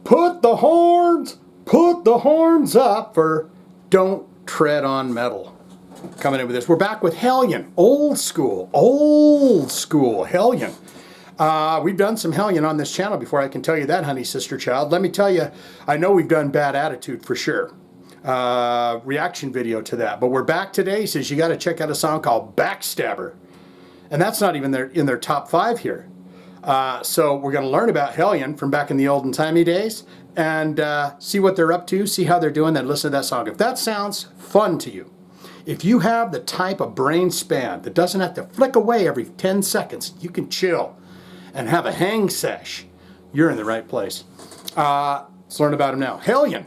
Put the horns up for Don't Tread on Metal. Coming in with this. We're back with Hellion. Old school Hellion. We've done some Hellion on this channel before, I can tell you that, honey sister child. Let me tell you, I know we've done Bad Attitude for sure. Reaction video to that. But we're back today. He says you got to check out a song called Backstabber. And that's not even in their top 5 here. So we're going to learn about Hellion from back in the olden timey days and see what they're up to, see how they're doing, then listen to that song. If that sounds fun to you, if you have the type of brain span that doesn't have to flick away every 10 seconds, you can chill and have a hang sesh, you're in the right place. Let's learn about them now. Hellion.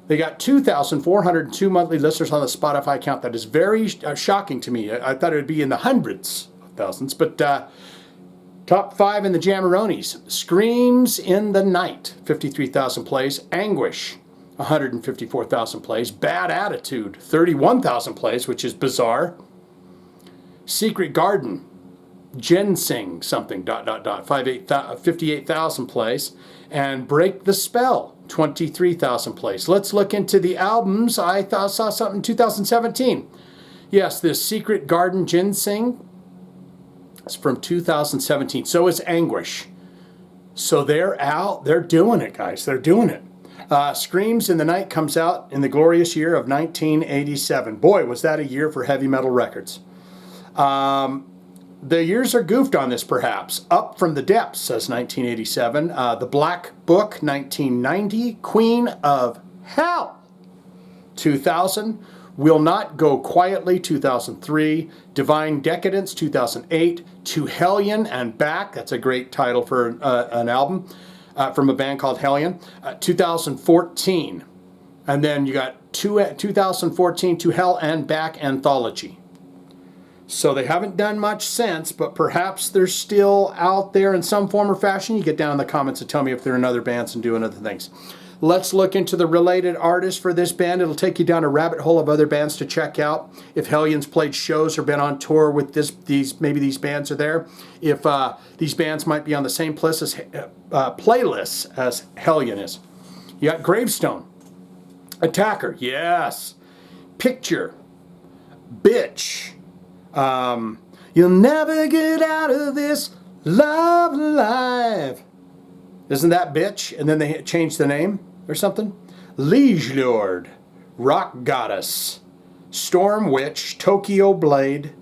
They got 2,402 monthly listeners on the Spotify account. That is very shocking to me. I thought it would be in the hundreds of thousands, but top 5 in the Jamaronis. Screams in the Night, 53,000 plays. Anguish, 154,000 plays. Bad Attitude, 31,000 plays, which is bizarre. Secret Garden, Ginseng something, ... 58,000 plays. And Break the Spell, 23,000 plays. Let's look into the albums. I saw something in 2017. Yes, this Secret Garden Ginseng, it's from 2017. So is Anguish. So they're out. They're doing it, guys. They're doing it. Screams in the Night comes out in the glorious year of 1987. Boy, was that a year for heavy metal records. The years are goofed on this, perhaps. Up from the Depths, says 1987. The Black Book, 1990. Queen of Hell, 2000. Will Not Go Quietly, 2003. Divine Decadence, 2008. To Hellion and Back, that's a great title for an album from a band called Hellion, 2014. And then you got 2014 To Hell and Back Anthology. So they haven't done much since, but perhaps they're still out there in some form or fashion. You get down in the comments and tell me if they're in other bands and doing other things. Let's look into the related artists for this band. It'll take you down a rabbit hole of other bands to check out. If Hellion's played shows or been on tour with maybe these bands are there. If these bands might be on the same playlists as Hellion is. You got Gravestone, Attacker, yes, Picture, Bitch. You'll never get out of this love alive. Isn't that Bitch? And then they changed the name or something. Liege Lord, Rock Goddess, Storm Witch, Tokyo Blade,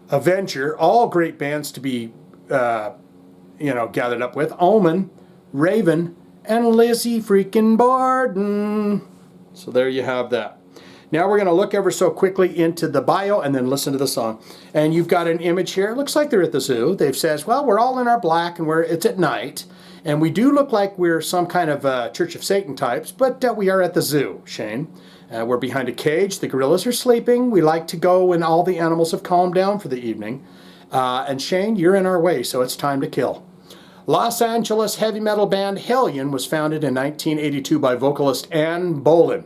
Avenger, all great bands to be, gathered up with. Omen, Raven, and Lizzie freaking Borden. So there you have that. Now we're going to look ever so quickly into the bio and then listen to the song. And you've got an image here. It looks like they're at the zoo. They've said, well, we're all in our black and it's at night. And we do look like we're some kind of Church of Satan types, but we are at the zoo, Shane. We're behind a cage. The gorillas are sleeping. We like to go when all the animals have calmed down for the evening. And Shane, you're in our way, so it's time to kill. Los Angeles heavy metal band Hellion was founded in 1982 by vocalist Ann Boleyn.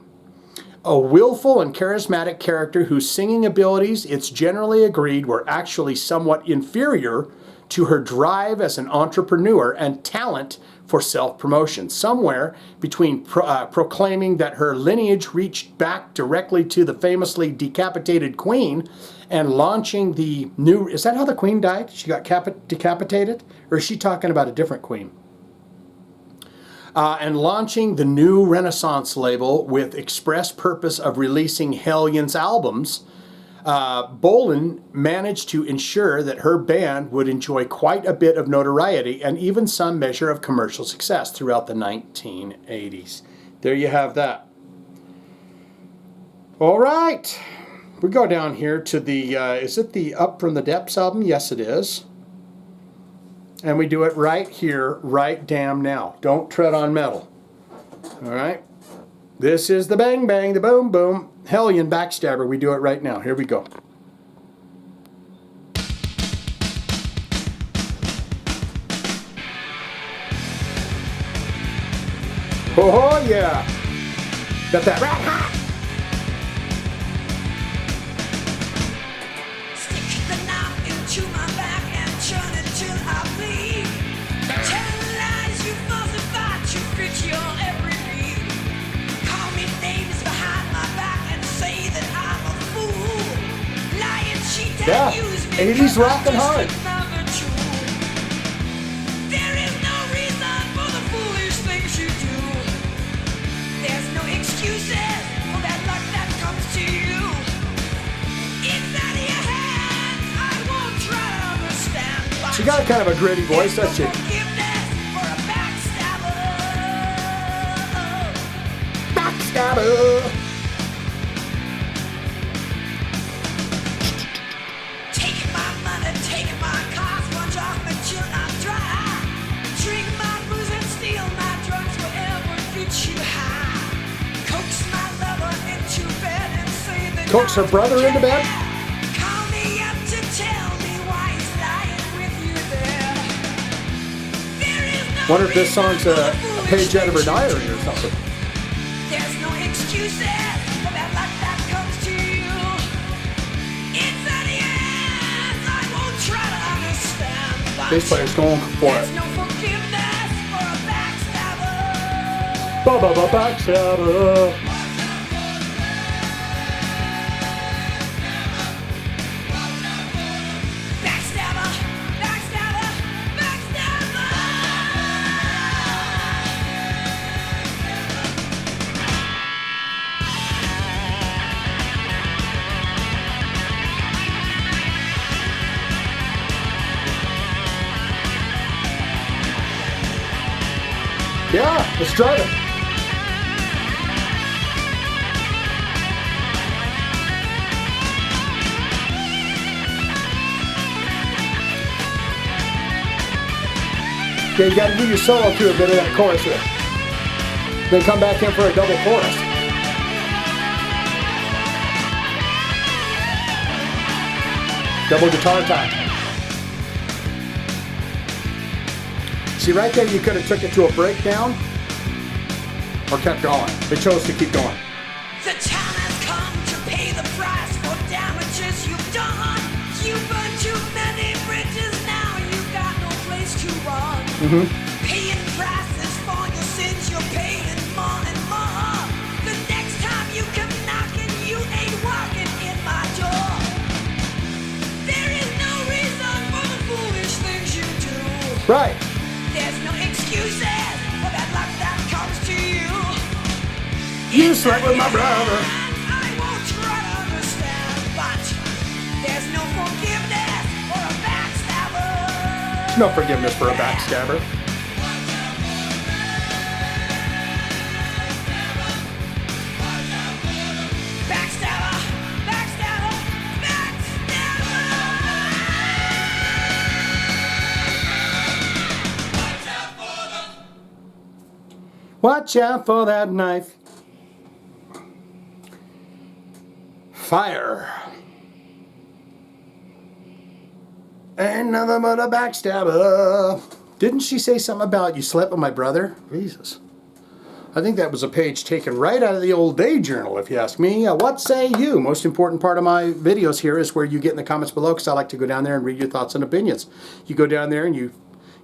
A willful and charismatic character whose singing abilities, it's generally agreed, were actually somewhat inferior to her drive as an entrepreneur and talent for self-promotion. Somewhere between proclaiming that her lineage reached back directly to the famously decapitated Queen and launching the new... Is that how the Queen died? She got decapitated? Or is she talking about a different Queen? And launching the new Renaissance label with express purpose of releasing Hellion's albums, Boleyn managed to ensure that her band would enjoy quite a bit of notoriety and even some measure of commercial success throughout the 1980s. There you have that. All right. We go down here to the, is it the Up from the Depths album? Yes, it is. And we do it right here, right damn now. Don't tread on metal. All right. This is the bang bang, the boom boom. Hellion Backstabber. We do it right now. Here we go. Oh yeah. Got that rat hot. Stick the knife into my back and turn it till I bleed. Tell lies you falsify to fit your Yeah, 80s rockin' hard. There is no reason for the foolish things you do. There's no excuses for that luck that comes to you. It's out of your hands. I won't try to understand. But She got kind of a gritty voice, doesn't she? forgiveness for a backstabber. Backstabber. Taking my money, taking my car, sponge off my chin, I'm dry. Drink my booze and steal my drugs, whatever gets you high. Coax my lover into bed and say that Coax her brother into bed? Call me up to tell me why he's lying with you there. There is no Wonder if this song's a reason for the page out of her foolish diary things or you something. do. There's no excuses for that luck that comes to you. It's out of your hands. I won't try to understand. But Bass player's going for there's it. no forgiveness for a backstabber. Backstabber. Backstabber, backstabber, backstabber. Yeah, let's drive it. Okay, you got to do your solo to a bit of that chorus there. Then come back in for a double chorus. Double guitar time. See, right there, you could have took it to a breakdown or kept going. They chose to keep going. The time has come to pay the price for damages you've done. You burned too many bridges, now you've got no place to run. Paying prices for your sins, you're paying more and more. The next time you come knocking, you ain't walking in my door. There is no reason for the foolish things you do. Right. There's no excuses for that luck that comes to you. You slept with my brother. I won't try to understand, but there's no forgiveness for a backstabber. No forgiveness for a backstabber. Backstabber, backstabber, backstabber. Watch out for that knife. Fire. Ain't nothing but a backstabber. Didn't she say something about you slept with my brother? Jesus. I think that was a page taken right out of the old day journal, if you ask me. What say you? Most important part of my videos here is where you get in the comments below, because I like to go down there and read your thoughts and opinions. You go down there and you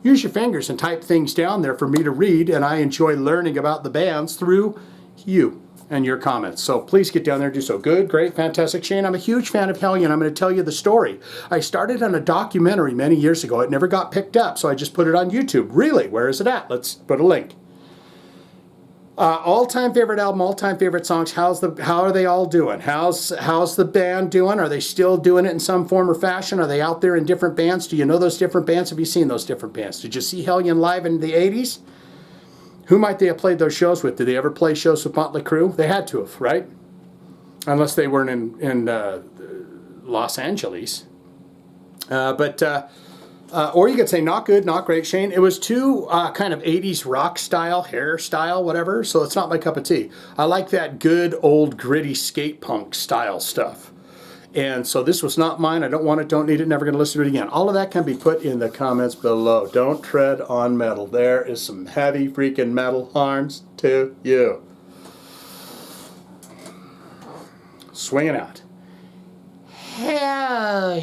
use your fingers and type things down there for me to read, and I enjoy learning about the bands through you and your comments. So please get down there and do so. Good, great, fantastic. Shane, I'm a huge fan of Hellion. I'm going to tell you the story. I started on a documentary many years ago. It never got picked up, so I just put it on YouTube. Really? Where is it at? Let's put a link. All-time favorite album, all-time favorite songs. How are they all doing? How's the band doing? Are they still doing it in some form or fashion? Are they out there in different bands? Do you know those different bands? Have you seen those different bands? Did you see Hellion live in the 80s? Who might they have played those shows with? Did they ever play shows with Motley Crue? They had to have, right? Unless they weren't in Los Angeles. Or you could say not good, not great, Shane. It was too kind of 80s rock style, hairstyle, whatever, so it's not my cup of tea. I like that good old gritty skate punk style stuff. And so this was not mine. I don't want it, don't need it, never going to listen to it again. All of that can be put in the comments below. Don't tread on metal. There is some heavy freaking metal harms to you. Swinging out. Hellion.